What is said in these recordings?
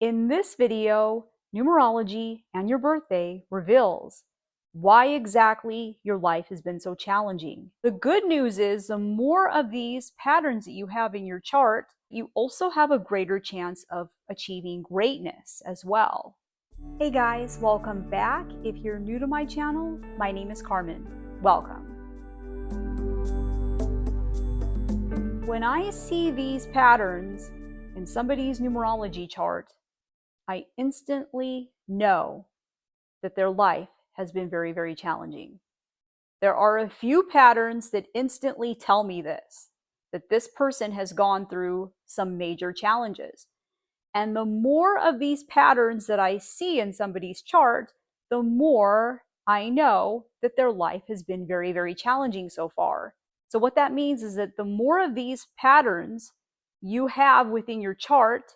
In this video, Numerology and your birthday reveals why exactly your life has been so challenging. The good news is the more of these patterns that you have in your chart, you also have a greater chance of achieving greatness as well. Hey guys, welcome back. If you're new to my channel, my name is Carmen. Welcome. When I see these patterns in somebody's numerology chart, I instantly know that their life has been very, very challenging. There are a few patterns that instantly tell me this, that this person has gone through some major challenges. And the more of these patterns that I see in somebody's chart, the more I know that their life has been very, very challenging so far. So what that means is that the more of these patterns you have within your chart,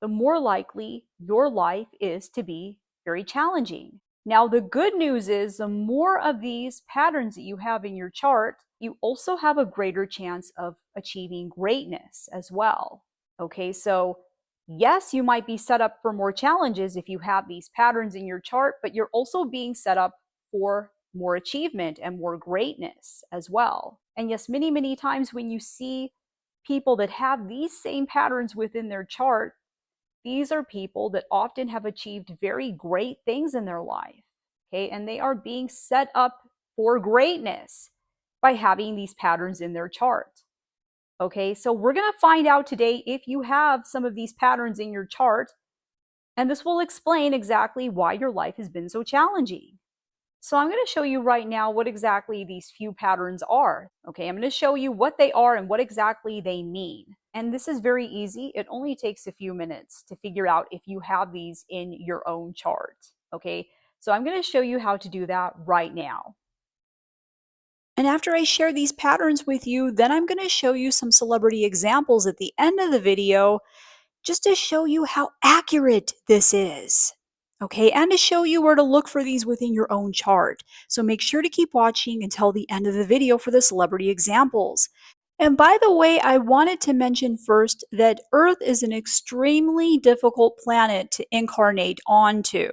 the more likely your life is to be very challenging. Now, the good news is the more of these patterns that you have in your chart, you also have a greater chance of achieving greatness as well. Okay, so yes, you might be set up for more challenges if you have these patterns in your chart, but you're also being set up for more achievement and more greatness as well. And yes, many, many times when you see people that have these same patterns within their chart, these are people that often have achieved very great things in their life, okay? And they are being set up for greatness by having these patterns in their chart, okay? So we're going to find out today if you have some of these patterns in your chart, and this will explain exactly why your life has been so challenging. So I'm going to show you right now what exactly these few patterns are. Okay, I'm going to show you what they are and what exactly they mean. And this is very easy. It only takes a few minutes to figure out if you have these in your own chart. Okay, so I'm going to show you how to do that right now. And after I share these patterns with you, then I'm going to show you some celebrity examples at the end of the video just to show you how accurate this is. Okay, and to show you where to look for these within your own chart. So make sure to keep watching until the end of the video for the celebrity examples. And by the way, I wanted to mention first that Earth is an extremely difficult planet to incarnate onto.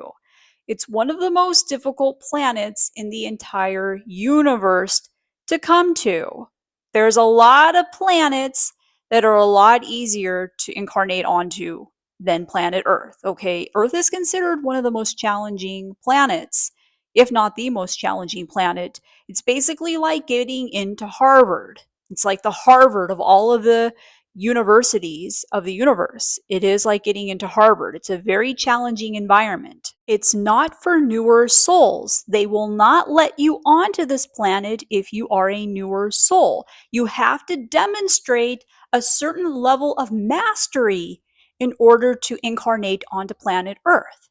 It's one of the most difficult planets in the entire universe to come to. There's a lot of planets that are a lot easier to incarnate onto than planet Earth. Okay, Earth is considered one of the most challenging planets, if not the most challenging planet. It's basically like getting into Harvard. It's like the Harvard of all of the universities of the universe. It is like getting into Harvard. It's a very challenging environment. It's not for newer souls. They will not let you onto this planet if you are a newer soul. You have to demonstrate a certain level of mastery in order to incarnate onto planet Earth.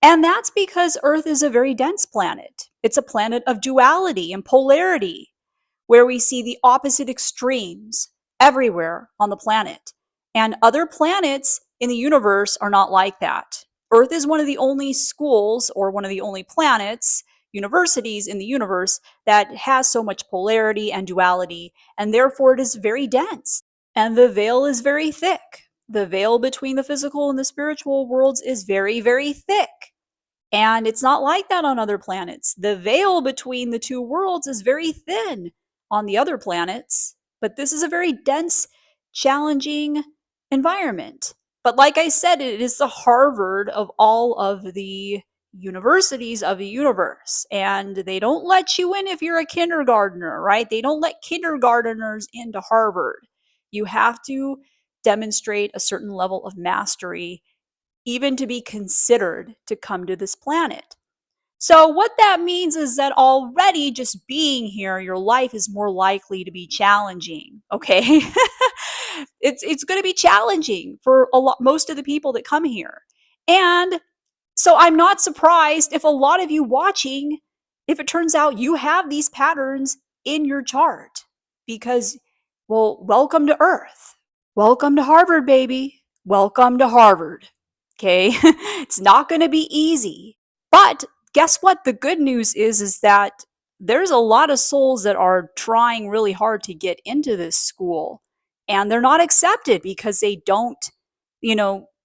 And that's because Earth is a very dense planet. It's a planet of duality and polarity, where we see the opposite extremes everywhere on the planet. And other planets in the universe are not like that. Earth is one of the only schools or one of the only planets, universities in the universe that has so much polarity and duality, and therefore it is very dense. And the veil is very thick. The veil between the physical and the spiritual worlds is very, very thick. And it's not like that on other planets. The veil between the two worlds is very thin on the other planets, but this is a very dense, challenging environment. But like I said, it is the Harvard of all of the universities of the universe. And they don't let you in if you're a kindergartner, right? They don't let kindergartners into Harvard. You have to demonstrate a certain level of mastery even to be considered to come to this planet. So what that means is that already just being here, your life is more likely to be challenging, okay? It's going to be challenging for most of the people that come here. And so I'm not surprised if a lot of you watching, if it turns out you have these patterns in your chart, because, well, welcome to Earth. Welcome to Harvard, baby. Welcome to Harvard. Okay? It's not going to be easy. But guess what? The good news is that there's a lot of souls that are trying really hard to get into this school, and they're not accepted because they don't,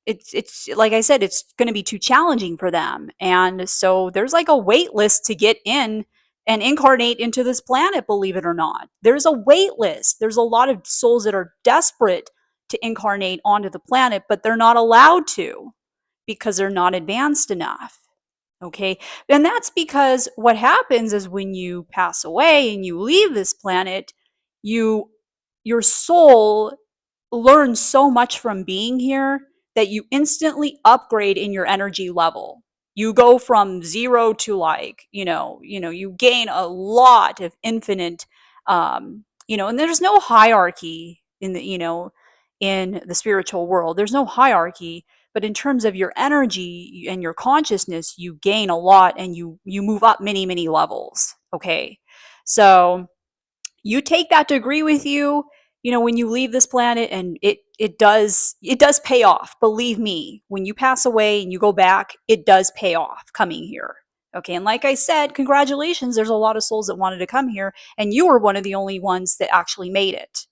it's like I said, it's going to be too challenging for them. And so there's like a wait list to get in and incarnate into this planet, believe it or not. There's a wait list. There's a lot of souls that are desperate to incarnate onto the planet, but they're not allowed to because they're not advanced enough. Okay. And that's because what happens is when you pass away and you leave this planet, you your soul learn so much from being here that you instantly upgrade in your energy level. You go from zero to like, you gain a lot of infinite, and there's no hierarchy in the spiritual world. There's no hierarchy, but in terms of your energy and your consciousness, you gain a lot and you move up many, many levels. Okay. So you take that degree with you, when you leave this planet, and it does pay off. Believe me, when you pass away and you go back, it does pay off coming here. Okay, and like I said, congratulations, there's a lot of souls that wanted to come here, and you were one of the only ones that actually made it.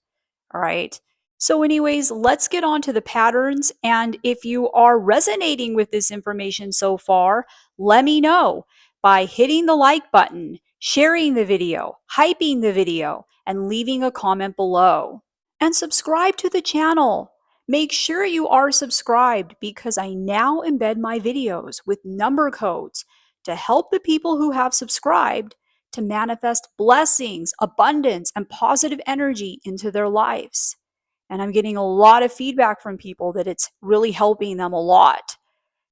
All right. So, anyways, let's get on to the patterns. And if you are resonating with this information so far, let me know by hitting the like button, sharing the video, hyping the video, and leaving a comment below. And subscribe to the channel. Make sure you are subscribed because I now embed my videos with number codes to help the people who have subscribed to manifest blessings, abundance, and positive energy into their lives. And I'm getting a lot of feedback from people that it's really helping them a lot.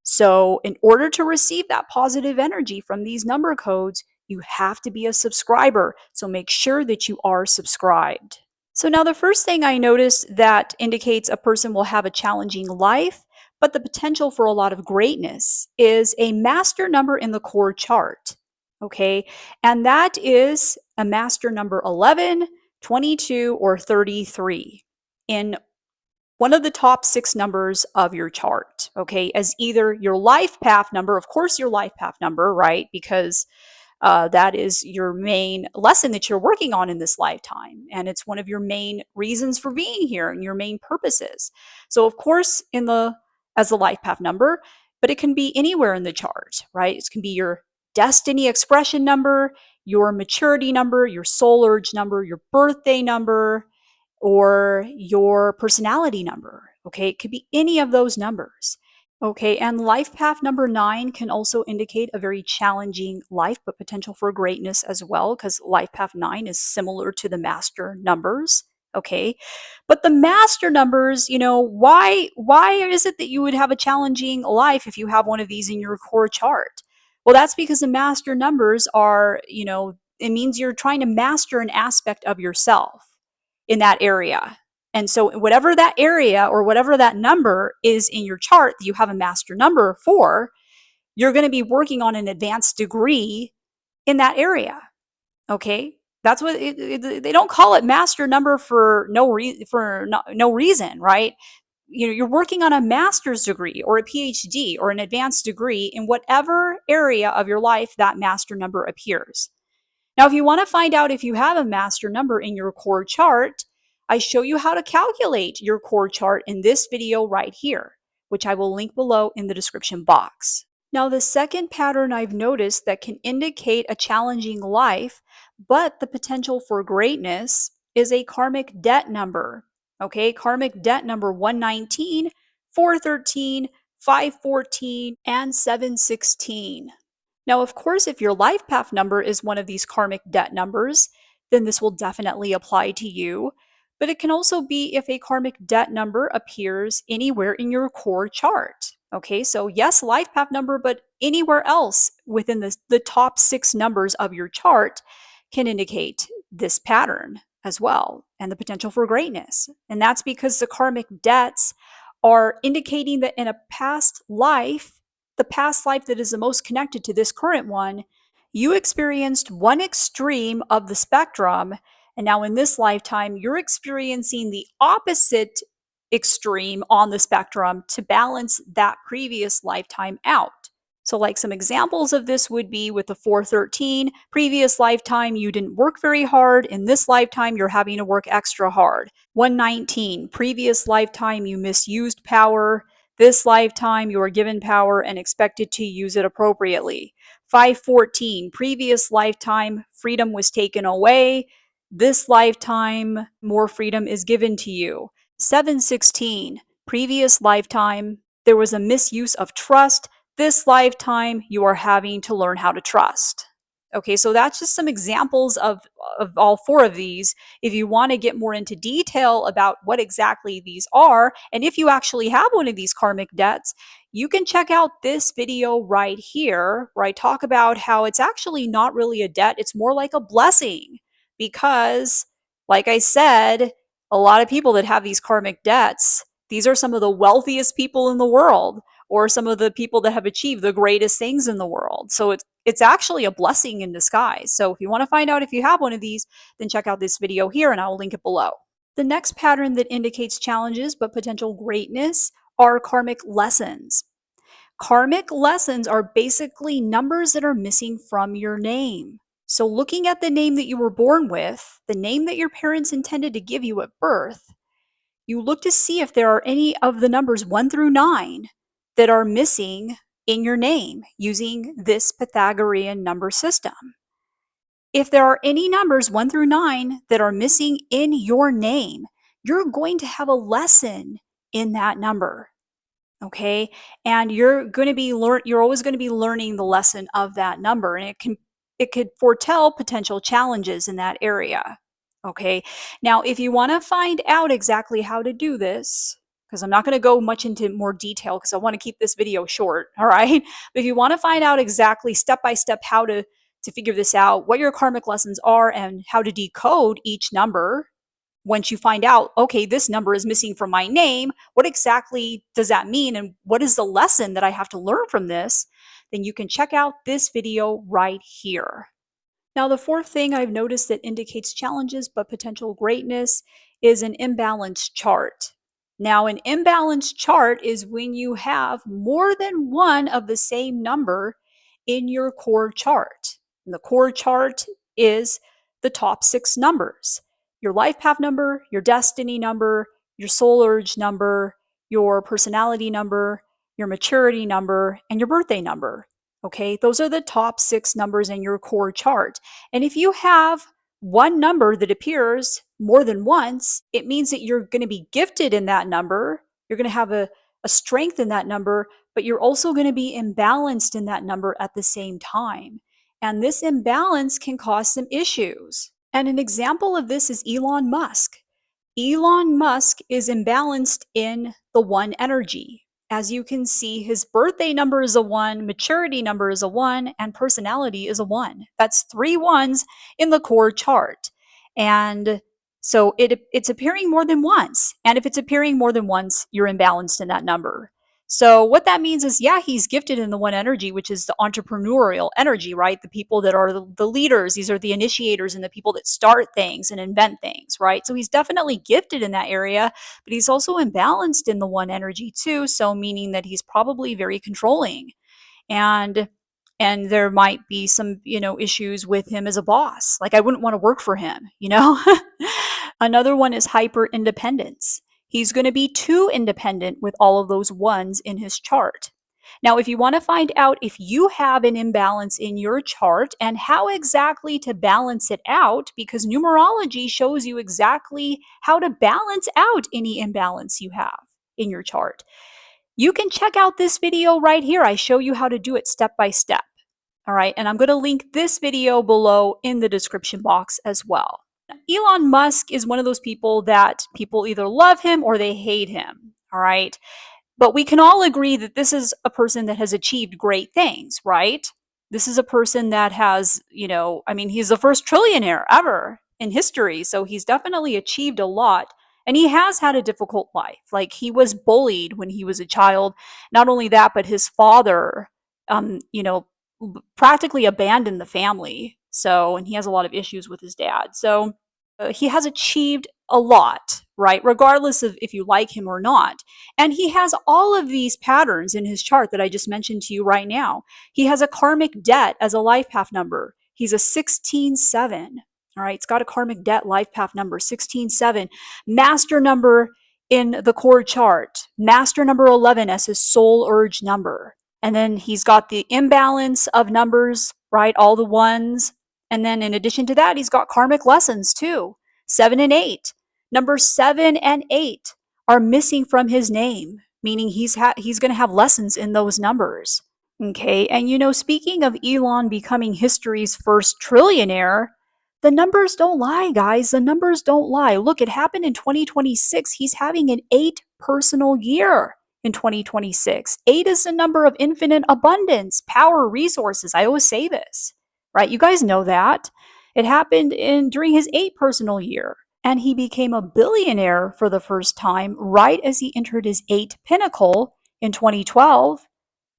So, in order to receive that positive energy from these number codes, you have to be a subscriber. So, make sure that you are subscribed. So, now the first thing I noticed that indicates a person will have a challenging life, but the potential for a lot of greatness is a master number in the core chart. Okay. And that is a master number 11, 22, or 33 in one of the top 6 numbers of your chart. Okay. As either your life path number, of course, your life path number, right? Because that is your main lesson that you're working on in this lifetime. And it's one of your main reasons for being here and your main purposes. So, of course, as the life path number, but it can be anywhere in the chart, right? It can be your destiny expression number, your maturity number, your soul urge number, your birthday number, or your personality number. Okay. It could be any of those numbers. Okay, and life path number 9 can also indicate a very challenging life, but potential for greatness as well, because life path 9 is similar to the master numbers. Okay, but the master numbers, why is it that you would have a challenging life if you have one of these in your core chart? Well, that's because the master numbers are, it means you're trying to master an aspect of yourself in that area. And so, whatever that area or whatever that number is in your chart that you have a master number for, you're going to be working on an advanced degree in that area. Okay, that's what they don't call it master number for no reason, right? You're working on a master's degree or a PhD or an advanced degree in whatever area of your life that master number appears. Now, if you want to find out if you have a master number in your core chart, I show you how to calculate your core chart in this video right here, which I will link below in the description box. Now, the second pattern I've noticed that can indicate a challenging life, but the potential for greatness, is a karmic debt number. Okay, karmic debt number 119, 413, 514, and 716. Now, of course, if your life path number is one of these karmic debt numbers, then this will definitely apply to you. But it can also be if a karmic debt number appears anywhere in your core chart. Okay, so yes, life path number, but anywhere else within the top 6 numbers of your chart can indicate this pattern as well and the potential for greatness. And that's because the karmic debts are indicating that in a past life, the past life that is the most connected to this current one, you experienced one extreme of the spectrum. And now in this lifetime, you're experiencing the opposite extreme on the spectrum to balance that previous lifetime out. So, like some examples of this would be with the 413, previous lifetime, you didn't work very hard. In this lifetime, you're having to work extra hard. 119, previous lifetime, you misused power. This lifetime, you are given power and expected to use it appropriately. 514, previous lifetime, freedom was taken away. This lifetime, more freedom is given to you. 716, previous lifetime, there was a misuse of trust. This lifetime, you are having to learn how to trust. Okay, so that's just some examples of all four of these. If you want to get more into detail about what exactly these are, and if you actually have one of these karmic debts, you can check out this video right here where I talk about how it's actually not really a debt, it's more like a blessing. Because, like I said, a lot of people that have these karmic debts, these are some of the wealthiest people in the world, or some of the people that have achieved the greatest things in the world. So it's actually a blessing in disguise. So if you want to find out if you have one of these, then check out this video here and I will link it below. The next pattern that indicates challenges but potential greatness are karmic lessons. Karmic lessons are basically numbers that are missing from your name. So looking at the name that you were born with, the name that your parents intended to give you at birth, you look to see if there are any of the numbers 1 through 9 that are missing in your name using this Pythagorean number system. If there are any numbers 1 through 9 that are missing in your name, you're going to have a lesson in that number. Okay? And you're always going to be learning the lesson of that number, and it could foretell potential challenges in that area. Okay? Now, if you want to find out exactly how to do this, because I'm not going to go much into more detail because I want to keep this video short, all right? But if you want to find out exactly step by step how to figure this out, what your karmic lessons are and how to decode each number, once you find out, okay, this number is missing from my name, what exactly does that mean? And what is the lesson that I have to learn from this? Then you can check out this video right here. Now, the fourth thing I've noticed that indicates challenges but potential greatness is an imbalanced chart. Now, an imbalanced chart is when you have more than one of the same number in your core chart. And the core chart is the top 6 numbers: your life path number, your destiny number, your soul urge number, your personality number, your maturity number, and your birthday number. Okay, those are the top 6 numbers in your core chart. And if you have one number that appears more than once, it means that you're going to be gifted in that number. You're going to have a strength in that number, but you're also going to be imbalanced in that number at the same time. And this imbalance can cause some issues. And an example of this is Elon Musk. Elon Musk is imbalanced in the 1 energy. As you can see, his birthday number is a 1, maturity number is a 1, and personality is a 1. That's 3 ones in the core chart. And so it's appearing more than once. And if it's appearing more than once, you're imbalanced in that number. So what that means is, yeah, he's gifted in the 1 energy, which is the entrepreneurial energy, right? The people that are the leaders, these are the initiators and the people that start things and invent things, right? So he's definitely gifted in that area, but he's also imbalanced in the 1 energy too, so meaning that he's probably very controlling. And there might be some, issues with him as a boss. Like, I wouldn't want to work for him. Another one is hyper independence. He's going to be too independent with all of those 1s in his chart. Now, if you want to find out if you have an imbalance in your chart and how exactly to balance it out, because numerology shows you exactly how to balance out any imbalance you have in your chart, you can check out this video right here. I show you how to do it step by step. All right, and I'm going to link this video below in the description box as well. Elon Musk is one of those people that people either love him or they hate him. All right. But we can all agree that this is a person that has achieved great things, right? This is a person that has, he's the first trillionaire ever in history. So he's definitely achieved a lot. And he has had a difficult life. Like, he was bullied when he was a child. Not only that, but his father, practically abandoned the family. So, and he has a lot of issues with his dad. So he has achieved a lot, right? Regardless of if you like him or not. And he has all of these patterns in his chart that I just mentioned to you right now. He has a karmic debt as a life path number. He's a 16-7. All right, it's got a karmic debt life path number, 16-7. Master number in the core chart, master number 11 as his soul urge number. And then he's got the imbalance of numbers, right? All the ones. And then in addition to that, he's got karmic lessons too, 7 and 8. Number 7 and 8 are missing from his name, meaning he's going to have lessons in those numbers. Okay, and speaking of Elon becoming history's first trillionaire, the numbers don't lie, guys. The numbers don't lie. Look, it happened in 2026. He's having an 8 personal year in 2026. 8 is the number of infinite abundance, power, resources. I always say this, right? You guys know that. It happened during his 8 personal year, and he became a billionaire for the first time right as he entered his 8 pinnacle in 2012.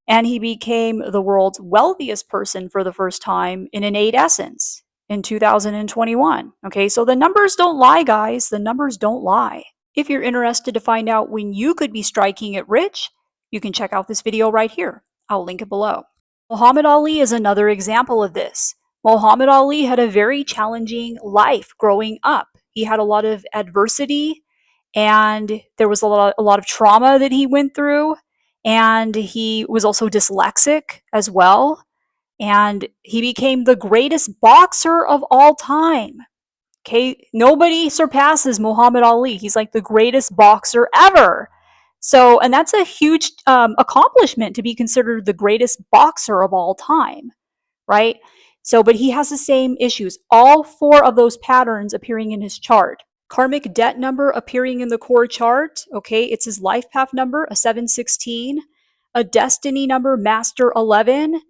And he became the world's wealthiest person for the first time in an 8 essence in 2021. Okay, so the numbers don't lie, guys. The numbers don't lie. If you're interested to find out when you could be striking it rich, you can check out this video right here. I'll link it below. Muhammad Ali is another example of this. Muhammad Ali had a very challenging life growing up. He had a lot of adversity, and there was a lot of trauma that he went through, and he was also dyslexic as well, and he became the greatest boxer of all time. Okay, nobody surpasses Muhammad Ali. He's like the greatest boxer ever. So, and that's a huge accomplishment to be considered the greatest boxer of all time, right? So, but he has the same issues. All 4 of those patterns appearing in his chart. Karmic debt number appearing in the core chart. Okay, it's his life path number, a 716. A destiny number, master 11.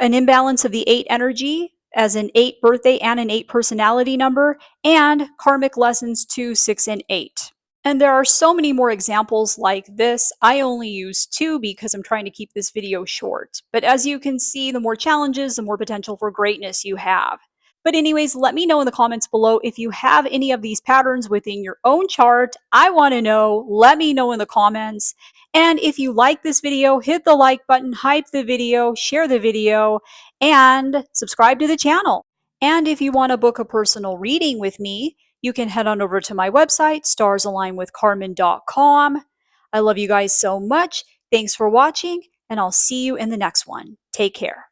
An imbalance of the 8 energy as an 8 birthday and an 8 personality number, and karmic lessons 2, 6, and 8. And there are so many more examples like this. I only use 2 because I'm trying to keep this video short. But as you can see, the more challenges, the more potential for greatness you have. But anyways, let me know in the comments below if you have any of these patterns within your own chart. I want to know. Let me know in the comments. And if you like this video, hit the like button, hype the video, share the video, and subscribe to the channel. And if you want to book a personal reading with me, you can head on over to my website, starsalignwithcarmen.com. I love you guys so much. Thanks for watching, and I'll see you in the next one. Take care.